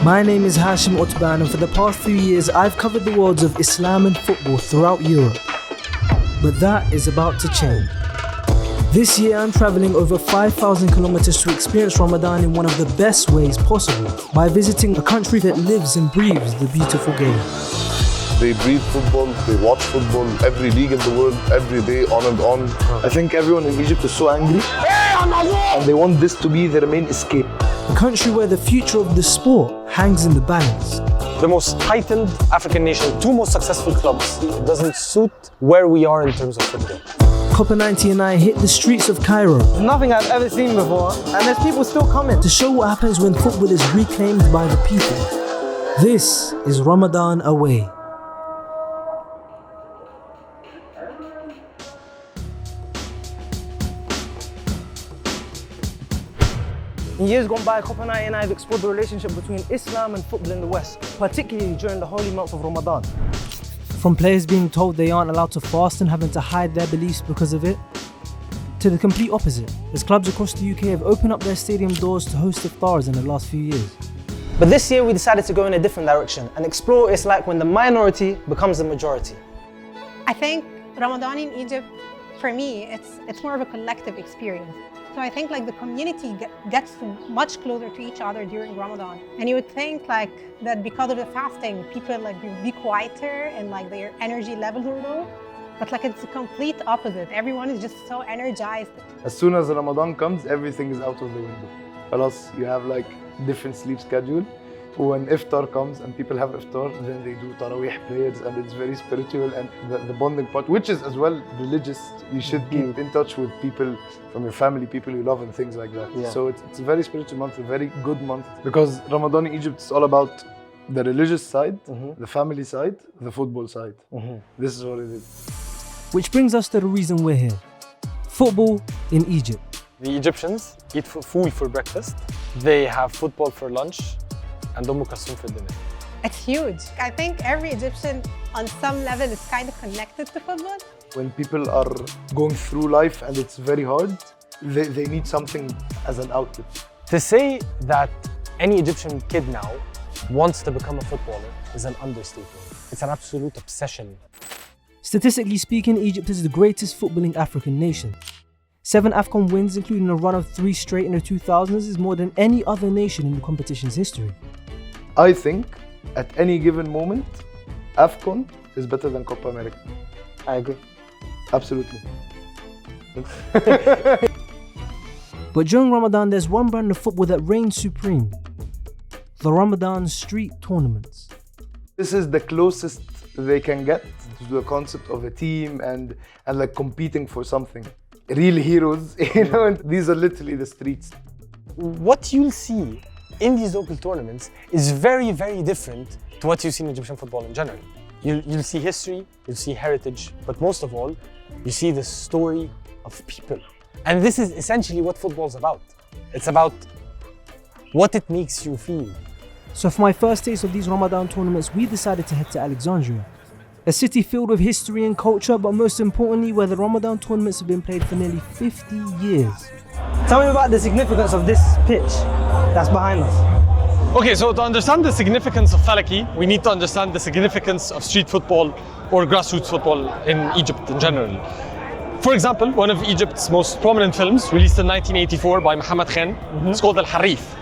My name is Hashim Utban, and for the past few years I've covered the worlds of Islam and football throughout Europe. But that is about to change. This year I'm travelling over 5,000 kilometers to experience Ramadan in one of the best ways possible, by visiting a country that lives and breathes the beautiful game. They breathe football, they watch football, every league in the world, every day, on and on. I think everyone in Egypt is so angry, and they want this to be their main escape. A country where the future of the sport hangs in the balance. The most titled African nation, two most successful clubs, doesn't suit where we are in terms of football. Copper 90 and I hit the streets of Cairo. Nothing I've ever seen before, and there's people still coming. To show what happens when football is reclaimed by the people. This is Ramadan Away. In years gone by, Copper 90 and I have explored the relationship between Islam and football in the West, particularly during the holy month of Ramadan. From players being told they aren't allowed to fast and having to hide their beliefs because of it, to the complete opposite, as clubs across the UK have opened up their stadium doors to host iftars in the last few years. But this year we decided to go in a different direction and explore what it's like when the minority becomes the majority. I think Ramadan in Egypt, for me, it's more of a collective experience. So I think like the community gets much closer to each other during Ramadan. And you would think like that because of the fasting, people like will be quieter and like their energy levels are low. But like it's the complete opposite. Everyone is just so energized. As soon as Ramadan comes, everything is out of the window. Plus, you have like different sleep schedule. When Iftar comes and people have Iftar, then they do Taraweeh prayers, and it's very spiritual, and the bonding part, which is as well religious. You should keep in touch with people from your family, people you love, and things like that. Yeah. So it's a very spiritual month, a very good month, because Ramadan in Egypt is all about the religious side, the family side, the football side. This is what it is. Which brings us to the reason we're here. Football in Egypt. The Egyptians eat food for breakfast, they have football for lunch, and for dinner. It's huge. I think every Egyptian on some level is kind of connected to football. When people are going through life and it's very hard, they need something as an outlet. To say that any Egyptian kid now wants to become a footballer is an understatement. It's an absolute obsession. Statistically speaking, Egypt is the greatest footballing African nation. 7 AFCON wins, including a run of 3 straight in the 2000s, is more than any other nation in the competition's history. I think at any given moment, AFCON is better than Copa America. I agree. Absolutely. But during Ramadan, there's one brand of football that reigns supreme. The Ramadan street tournaments. This is the closest they can get to the concept of a team and like competing for something. Real heroes, you know, and these are literally the streets. What you'll see in these local tournaments is very, very different to what you see in Egyptian football in general. You'll see history, you'll see heritage, but most of all, you see the story of people. And this is essentially what football's about. It's about what it makes you feel. So for my first taste of these Ramadan tournaments, we decided to head to Alexandria. A city filled with history and culture, but most importantly, where the Ramadan tournaments have been played for nearly 50 years. Tell me about the significance of this pitch that's behind us. Okay, so to understand the significance of Falaki, we need to understand the significance of street football or grassroots football in Egypt in general. For example, one of Egypt's most prominent films, released in 1984 by Mohammed Khan, it's called Al-Harif.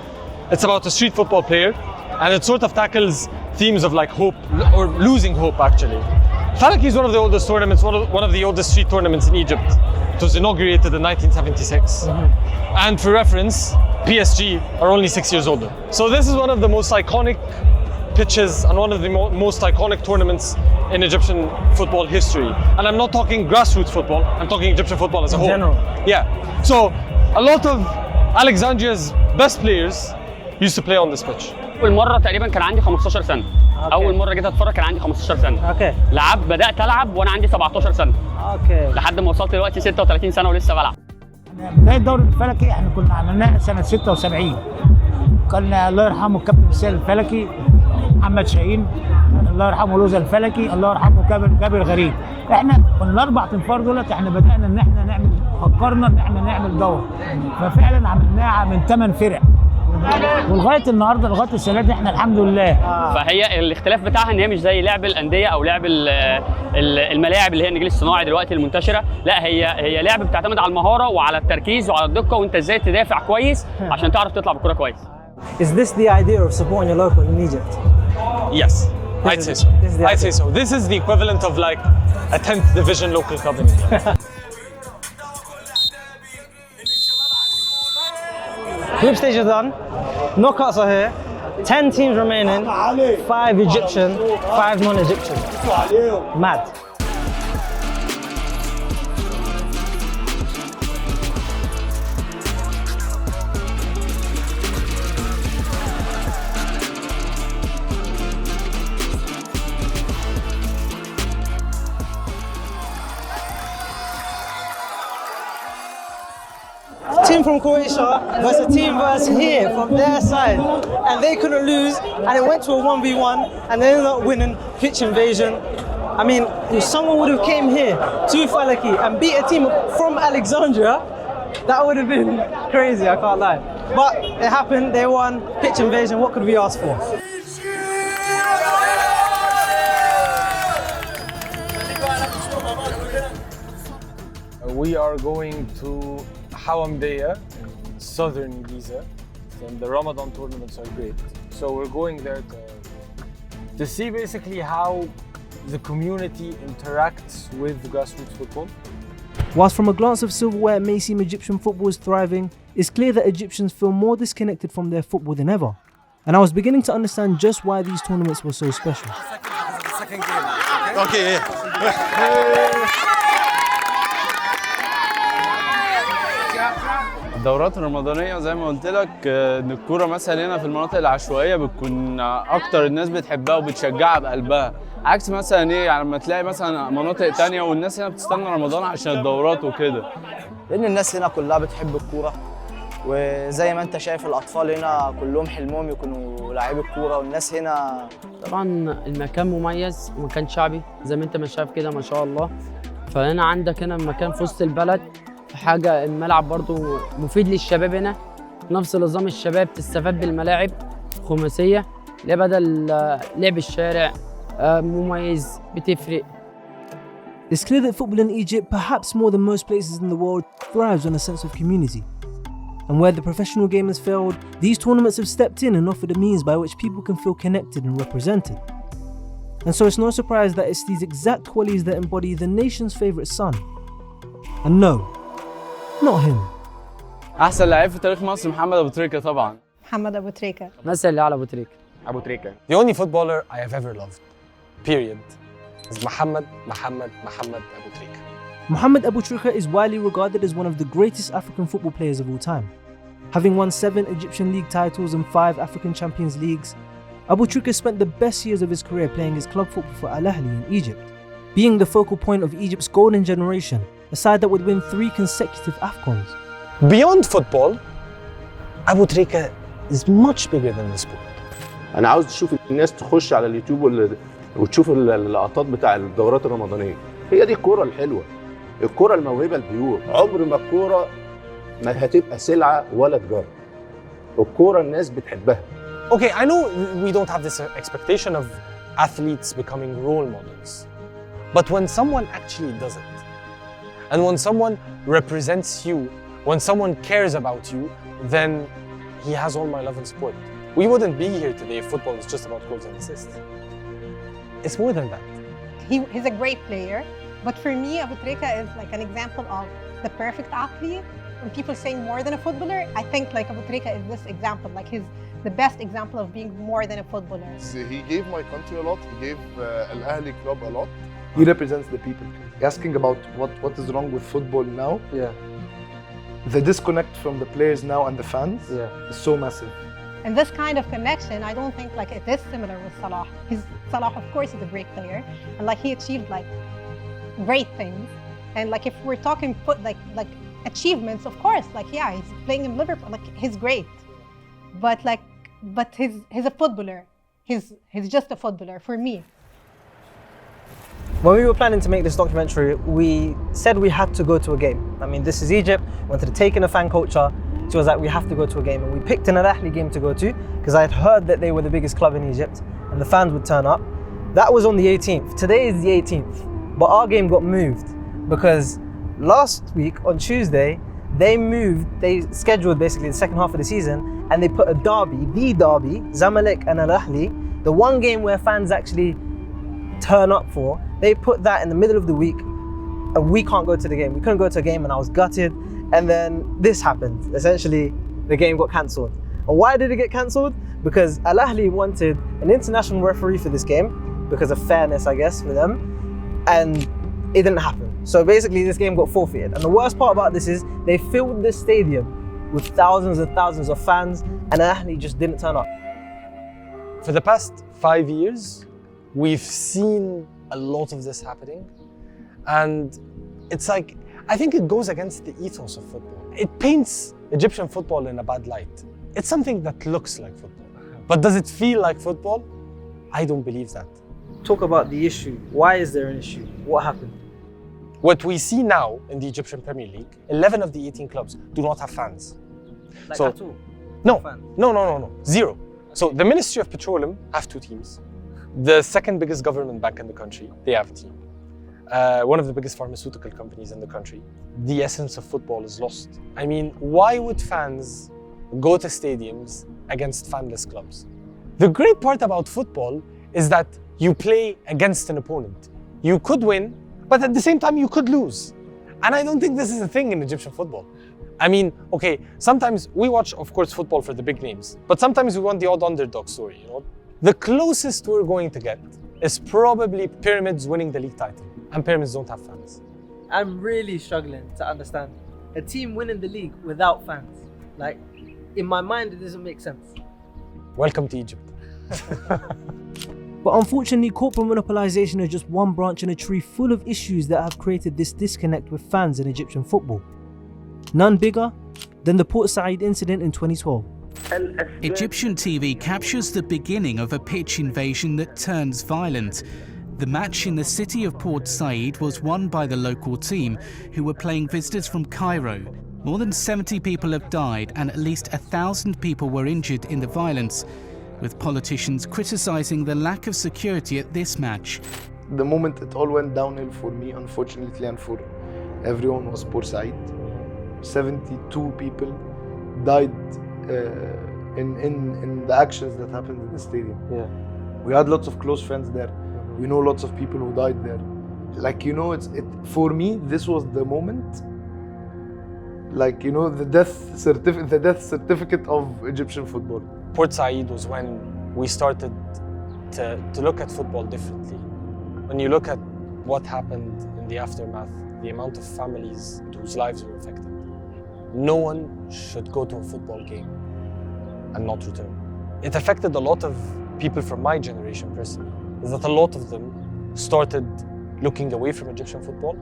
It's about a street football player, and it sort of tackles themes of like hope, or losing hope actually. Falaki is one of the oldest tournaments, one of the oldest street tournaments in Egypt. It was inaugurated in 1976. And for reference, PSG are only 6 years older. So this is one of the most iconic pitches and one of the most iconic tournaments in Egyptian football history. And I'm not talking grassroots football, I'm talking Egyptian football as a whole. In general. Yeah. So a lot of Alexandria's best players used to play on this pitch. أول مرة تقريبا كان عندي 15 سنة. أول مرة جيت أتفرج كان عندي 15 سنة. بدأت ألعب وأنا عندي 17 سنة. لحد ما وصلت دلوقتي 36 سنة ولسه بلعب. بداية الدوري الفلكي احنا كنا عملناه سنة 76. كان الله يرحمه الكابتن سيد الفلكي، محمد شاهين، الله يرحمه لوزة الفلكي، الله يرحمه جابر غريب. احنا الاربع تنفار دولت احنا بدانا ان احنا فكرنا ان احنا نعمل دوره، ففعلا عملناها من 8 فرق ولغايه النهارده لغايه السنه دي احنا الحمد لله. فهي الاختلاف بتاعها ان هي مش زي لعب الانديه او لعب الملاعب اللي هي النجيل الصناعي دلوقتي المنتشره، لا هي لعب بتعتمد على المهاره وعلى التركيز وعلى الدقه وانت ازاي تدافع كويس عشان تعرف تطلع بالكره كويس. Is this the idea of supporting your local in Egypt? Yes, I'd say so. I'd say so. This is the equivalent of like a 10th division local club in Egypt. Group stage is done. Knockouts are here. 10 teams remaining. 5 Egyptian, 5 non-Egyptian. Mad. Team from Croatia versus team versus here from their side, and they couldn't lose, and it went to a 1v1, and they ended up winning pitch invasion. I mean, if someone would have came here to Falaki and beat a team from Alexandria, that would have been crazy, I can't lie. But it happened, they won, pitch invasion, what could we ask for? We are going to Matareya in southern Giza, and the Ramadan tournaments are great. So we're going there to see basically how the community interacts with grassroots football. Whilst from a glance of silverware it may seem Egyptian football is thriving, it's clear that Egyptians feel more disconnected from their football than ever. And I was beginning to understand just why these tournaments were so special. Okay, الدورات الرمضانية زي ما قلت لك ان الكورة مثلا هنا في المناطق العشوائية بتكون اكتر الناس بتحبها وبتشجعها بقلبها، عكس مثلا ايه يعني لما تلاقي مثلا مناطق تانية والناس هنا بتستنى رمضان عشان الدورات وكده. لان الناس هنا كلها بتحب الكورة، وزي ما انت شايف الاطفال هنا كلهم حلمهم يكونوا لاعبي الكورة، والناس هنا طبعا المكان مميز ومكان شعبي زي ما انت ما شايف كده ما شاء الله. فهنا عندك هنا مكان في وسط البلد، حاجة الملعب برضو مفيد للشباب هنا، نفس نظام الشباب تستفاد بالملاعب خماسية اللي بدل لعب الشارع مميز بتفرق. It's clear that football in Egypt, perhaps more than most places in the world, thrives on a sense of community. And where the professional game has failed, these tournaments have stepped in and offered a means by which people can feel connected and represented. And so it's no surprise that it's these exact qualities that embody the nation's favourite son. And no, not him. احسن لعيب في تاريخ مصر محمد ابو تريكة طبعا. محمد أبو تريكة. مثل اللي على أبو تريكة. أبو تريكة. The only footballer I have ever loved, period, is Mohammed Abu Trika. Mohammed Abu Trika is widely regarded as one of the greatest African football players of all time. Having won 7 Egyptian league titles and 5 African Champions Leagues, Abu Trika spent the best years of his career playing his club football for Al Ahly in Egypt, being the focal point of Egypt's golden generation, a side that would win 3 consecutive AFCONs. Beyond football, Abu Trika is much bigger than the sport. انا عاوز اشوف الناس تخش على اليوتيوب وتشوف اللقطات بتاع الدورات الرمضانيه. هي دي الكوره الحلوه، الكوره الموهبه البيور. عمر ما الكوره ما هتبقى سلعه ولا تجاره. الكوره الناس بتحبها. Okay, I know we don't have this expectation of athletes becoming role models, but when someone actually does it, and when someone represents you, when someone cares about you, then he has all my love and support. We wouldn't be here today if football was just about goals and assists. It's more than that. He's a great player, but for me, Abu Trika is like an example of the perfect athlete. When people say more than a footballer, I think like Abu Trika is this example, like he's the best example of being more than a footballer. He gave my country a lot. He gave Al Ahly club a lot. He represents the people. Asking about what is wrong with football now. Yeah. The disconnect from the players now and the fans is so massive. And this kind of connection, I don't think like it is similar with Salah. Salah, of course, is a great player, and like he achieved like great things. And like if we're talking like achievements, of course, like yeah, he's playing in Liverpool, like he's great. But he's a footballer. He's just a footballer for me. When we were planning to make this documentary, we said we had to go to a game. I mean, this is Egypt, we wanted to take in a fan culture, she was like, we have to go to a game. And we picked an Al Ahly game to go to because I had heard that they were the biggest club in Egypt and the fans would turn up. That was on the 18th. Today is the 18th. But our game got moved because last week on Tuesday, they scheduled basically the second half of the season and they put a derby, the derby, Zamalek and Al Ahly, the one game where fans actually turn up for, they put that in the middle of the week and we can't go to the game. We couldn't go to a game and I was gutted. And then this happened. Essentially, the game got cancelled. And why did it get cancelled? Because Al Ahly wanted an international referee for this game because of fairness, I guess, for them. And it didn't happen. So basically this game got forfeited. And the worst part about this is they filled the stadium with thousands and thousands of fans and Al Ahly just didn't turn up. For the past 5 years, we've seen a lot of this happening. And it's like, I think it goes against the ethos of football. It paints Egyptian football in a bad light. It's something that looks like football. But does it feel like football? I don't believe that. Talk about the issue. Why is there an issue? What happened? What we see now in the Egyptian Premier League, 11 of the 18 clubs do not have fans. Like so, at all? No, zero. So the Ministry of Petroleum have 2 teams. The second biggest government bank in the country, they have a team. One of the biggest pharmaceutical companies in the country. The essence of football is lost. I mean, why would fans go to stadiums against fanless clubs? The great part about football is that you play against an opponent. You could win, but at the same time you could lose. And I don't think this is a thing in Egyptian football. I mean, okay, sometimes we watch, of course, football for the big names, but sometimes we want the odd underdog story, you know? The closest we're going to get is probably Pyramids winning the league title, and Pyramids don't have fans. I'm really struggling to understand a team winning the league without fans. Like, in my mind, it doesn't make sense. Welcome to Egypt. But unfortunately, corporate monopolization is just one branch in a tree full of issues that have created this disconnect with fans in Egyptian football. None bigger than the Port Said incident in 2012. Egyptian TV captures the beginning of a pitch invasion that turns violent. The match in the city of Port Said was won by the local team, who were playing visitors from Cairo. More than 70 people have died and at least 1,000 people were injured in the violence, with politicians criticizing the lack of security at this match. The moment it all went downhill for me, unfortunately, and for everyone, was Port Said. 72 people died in the actions that happened in the stadium. Yeah. We had lots of close friends there. We know lots of people who died there. Like, you know, for me, this was the moment, like, you know, the death certificate of Egyptian football. Port Said was when we started to look at football differently. When you look at what happened in the aftermath, the amount of families whose lives were affected, no one should go to a football game and not return. It affected a lot of people from my generation personally, is that a lot of them started looking away from Egyptian football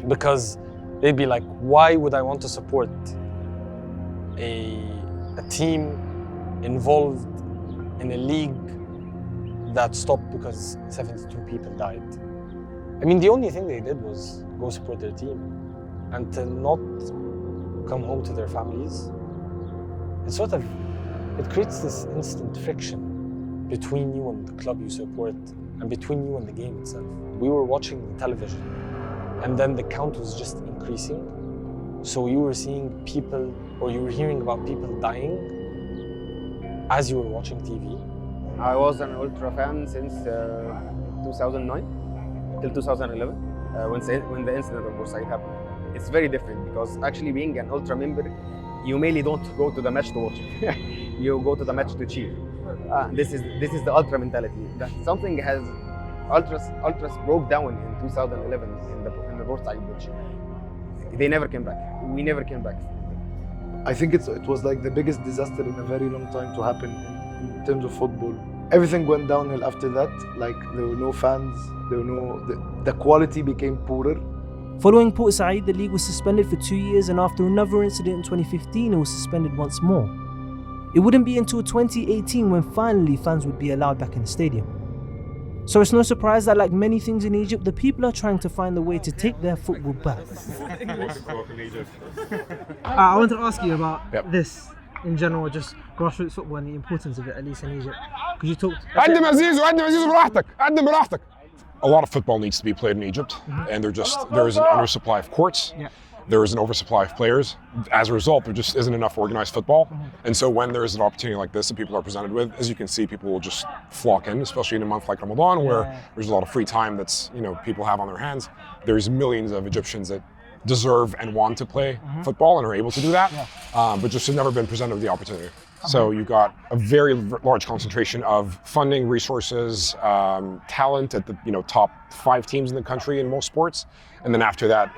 because they'd be like, why would I want to support a team involved in a league that stopped because 72 people died? I mean, the only thing they did was go support their team, and to not come home to their families, it creates this instant friction between you and the club you support and between you and the game itself. We were watching the television and then the count was just increasing. So you were seeing people, or you were hearing about people dying as you were watching TV. I was an ultra fan since 2009 till 2011 when the incident of Port Said happened. It's very different because actually being an ultra member, you mainly don't go to the match to watch it. You go to the match to cheer. This is the ultra mentality. That something has ultras broke down in 2011 in the Port Said match. They never came back. We never came back. I think it was like the biggest disaster in a very long time to happen in terms of football. Everything went downhill after that. Like, there were no fans. The quality became poorer. Following Port Said, the league was suspended for 2 years, and after another incident in 2015, it was suspended once more. It wouldn't be until 2018 when finally fans would be allowed back in the stadium. So it's no surprise that, like many things in Egypt, the people are trying to find a way to take their football back. I want to ask you about this in general, just grassroots football and the importance of it, at least in Egypt. Could you talk? قدم عزيز وقدم عزيز براحتك قدم براحتك. A lot of football needs to be played in Egypt, and there is an undersupply of courts. There is an oversupply of players. As a result, there just isn't enough organized football. And so when there is an opportunity like this that people are presented with, as you can see, people will just flock in, especially in a month like Ramadan, where there's a lot of free time that's, people have on their hands. There's millions of Egyptians that deserve and want to play football and are able to do that, but just have never been presented with the opportunity. So you've got a very large concentration of funding, resources, talent at the top 5 teams in the country in most sports, and then after that,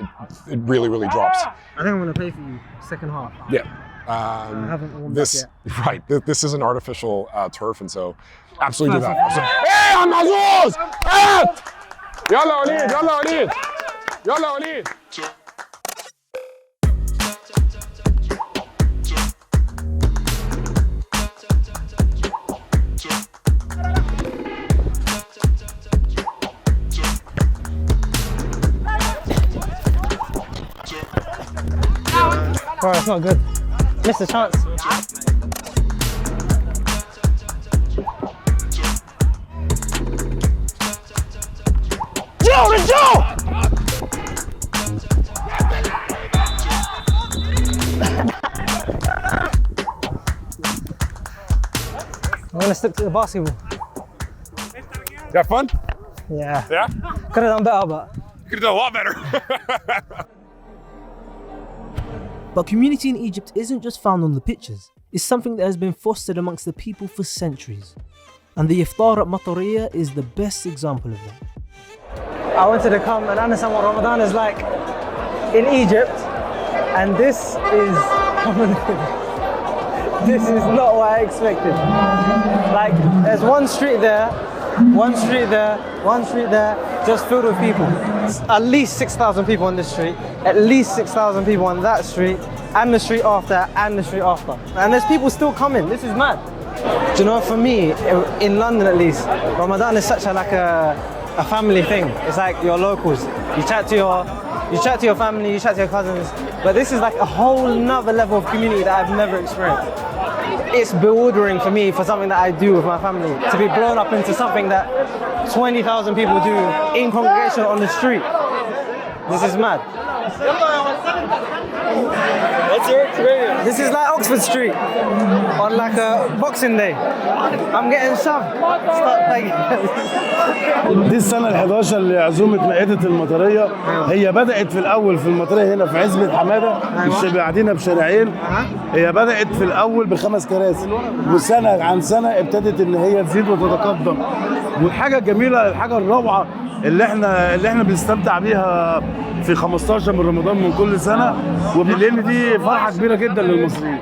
it really, really drops. I think I'm going to play for you second half. Yeah. I haven't warmed up yet. Right. This is an artificial turf, and so absolutely do that. Hey, I'm Azouz! Hey! Yalla Walid! Yalla Walid! Yalla Walid! Bro, it's not good. Missed a chance. Joe! I'm gonna stick to the basketball. You have fun? Yeah. Yeah? Could have done better, but. Could have done a lot better. But community in Egypt isn't just found on the pitches. It's something that has been fostered amongst the people for centuries. And the Iftar at Matareya is the best example of that. I wanted to come and understand what Ramadan is like in Egypt, and this is this is not what I expected. Like, there's one street there, one street there, one street there, just filled with people. It's at least 6,000 people on this street, at least 6,000 people on that street, and the street after, and the street after. And there's people still coming. This is mad. Do you know, for me, in London at least, Ramadan is such a family thing. It's like your locals. You chat to your family, you chat to your cousins, but this is like a whole nother level of community that I've never experienced. It's bewildering for me, for something that I do with my family, to be blown up into something that 20,000 people do in congregation on the street. This is mad. What's your experience? This is like Oxford Street on like a Boxing Day. I'm getting shoved. دي السنة ال11 لعزومة مائدة المطرية. هي بدأت في الأول في المطرية هنا في عزبة حمادة، مش قاعدين بشارعين. هي بدأت في الأول ب5 كراسي، وسنة عن سنة ابتدت إن هي تزيد وتتقدم. والحاجة الجميلة، الحاجة الروعة اللي احنا بنستمتع بيها في 15 من رمضان من كل سنة، لأن دي فرحة كبيرة جدا للمصريين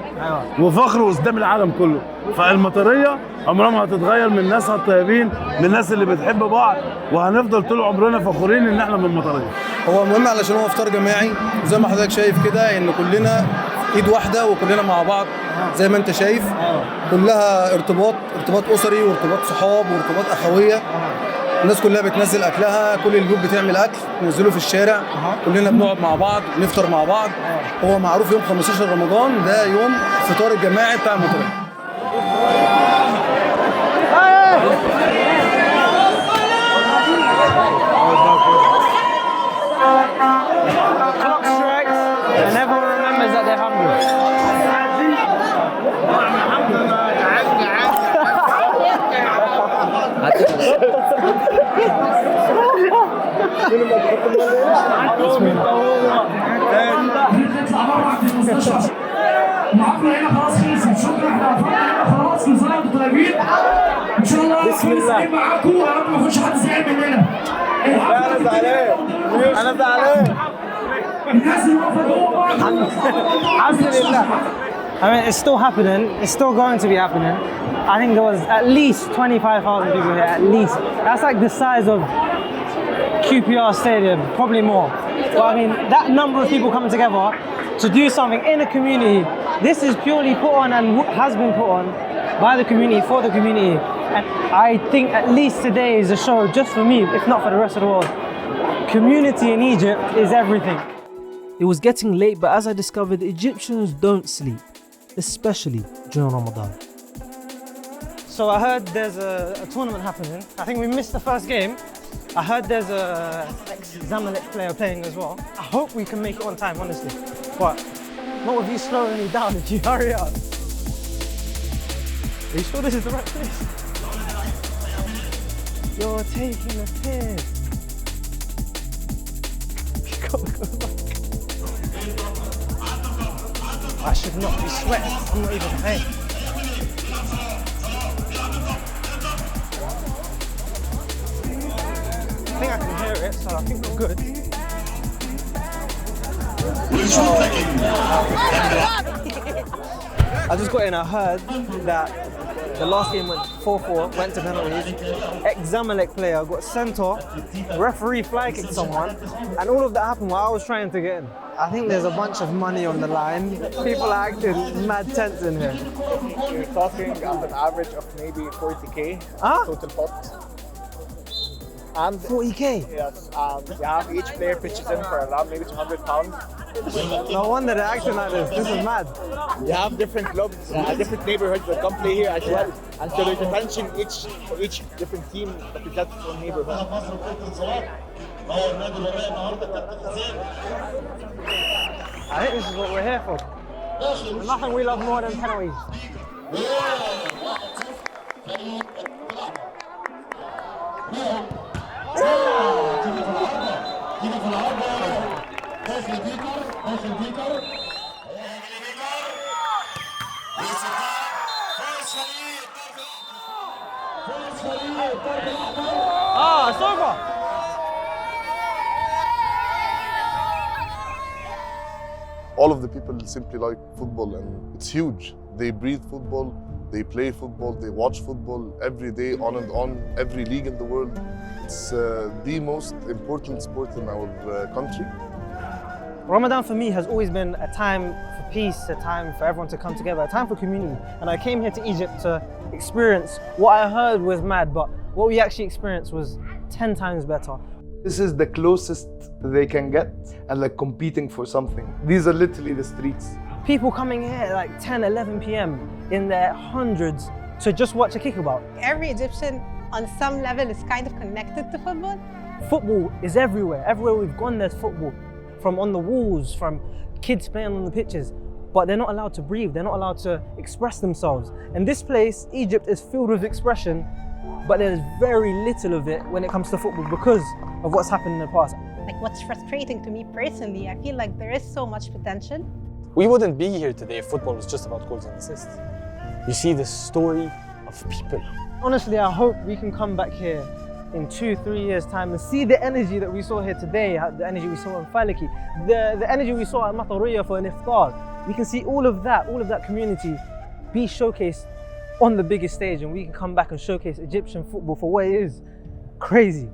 وفخر قدام العالم كله. فالمطرية عمرها ما هتتغير من ناسها الطيبين، من الناس اللي بتحب بعض، وهنفضل طول عمرنا فخورين ان احنا من المطرية. هو مهم علشان هو افطار جماعي، وزي ما حضرتك شايف كده ان كلنا ايد واحدة وكلنا مع بعض زي ما انت شايف، كلها ارتباط اسري وارتباط صحاب وارتباط اخوية. الناس كلها بتنزل اكلها، كل البيوت بتعمل اكل تنزله في الشارع، كلنا بنقعد مع بعض نفطر مع بعض. هو معروف يوم 15 رمضان ده يوم الفطار الجماعي بتاع المطرية. Clock strikes and everyone remembers that they're hungry. العفو هنا خلاص خلصت، شكرا احنا قفلنا خلاص، كل سنه وانتم طيبين. ان شاء الله كل سنه معاكم، يا رب ما يخش حد زعل مننا. انا زعلان. الناس اللي واقفه جوه الحمد لله. I mean, it's still happening. It's still going to be happening. I think there was at least 25,000 people here, at least. That's like the size of QPR Stadium, probably more. But I mean, that number of people coming together to do something in a community, this is purely put on and has been put on by the community, for the community. And I think at least today is a show just for me, if not for the rest of the world. Community in Egypt is everything. It was getting late, but as I discovered, Egyptians don't sleep, especially during Ramadan. So I heard there's a tournament happening. I think we missed the first game. I heard there's a ex-Zamalek player playing as well. I hope we can make it on time, honestly. But not with you slowing me down if you hurry up. Are you sure this is the right place? You're taking a piss. Go back. I should not be sweating. I'm not even paying. I think I can hear it, so I think we're good. I just got in, I heard that the last game went 4-4, went to penalties. Ex-Zamalek player got sent off, referee fly kicked someone, and all of that happened while I was trying to get in. I think there's a bunch of money on the line. People are acting mad tense in here. You're talking of an average of maybe 40k total pot. And 40k? Yes, you have each player pitches in for around maybe £200. No wonder they're acting like this. This is mad. You have different clubs, different neighborhoods that come play here as well. And so there's a pension for each different team that is that from neighborhood. I think this is what we're here for. There's nothing we love more than penalties. Ah, it's over. All of the people simply like football, and it's huge. They breathe football, they play football, they watch football every day, on and on, every league in the world. It's the most important sport in our country. Ramadan for me has always been a time for peace, a time for everyone to come together, a time for community. And I came here to Egypt to experience what I heard was mad, but what we actually experienced was 10 times better. This is the closest they can get and like competing for something. These are literally the streets. People coming here at like 10, 11 p.m. in their hundreds to just watch a kickabout. Every Egyptian on some level is kind of connected to football. Football is everywhere. Everywhere we've gone, there's football. From on the walls, from kids playing on the pitches. But they're not allowed to breathe. They're not allowed to express themselves. And this place, Egypt, is filled with expression, but there's very little of it when it comes to football because of what's happened in the past. Like what's frustrating to me personally, I feel like there is so much potential. We wouldn't be here today if football was just about goals and assists. You see the story of people. Honestly, I hope we can come back here in 2-3 years' time and see the energy that we saw here today, the energy we saw in Falaki, the energy we saw at Matareya for an Iftar. We can see all of that community be showcased on the biggest stage, and we can come back and showcase Egyptian football for what it is. Crazy.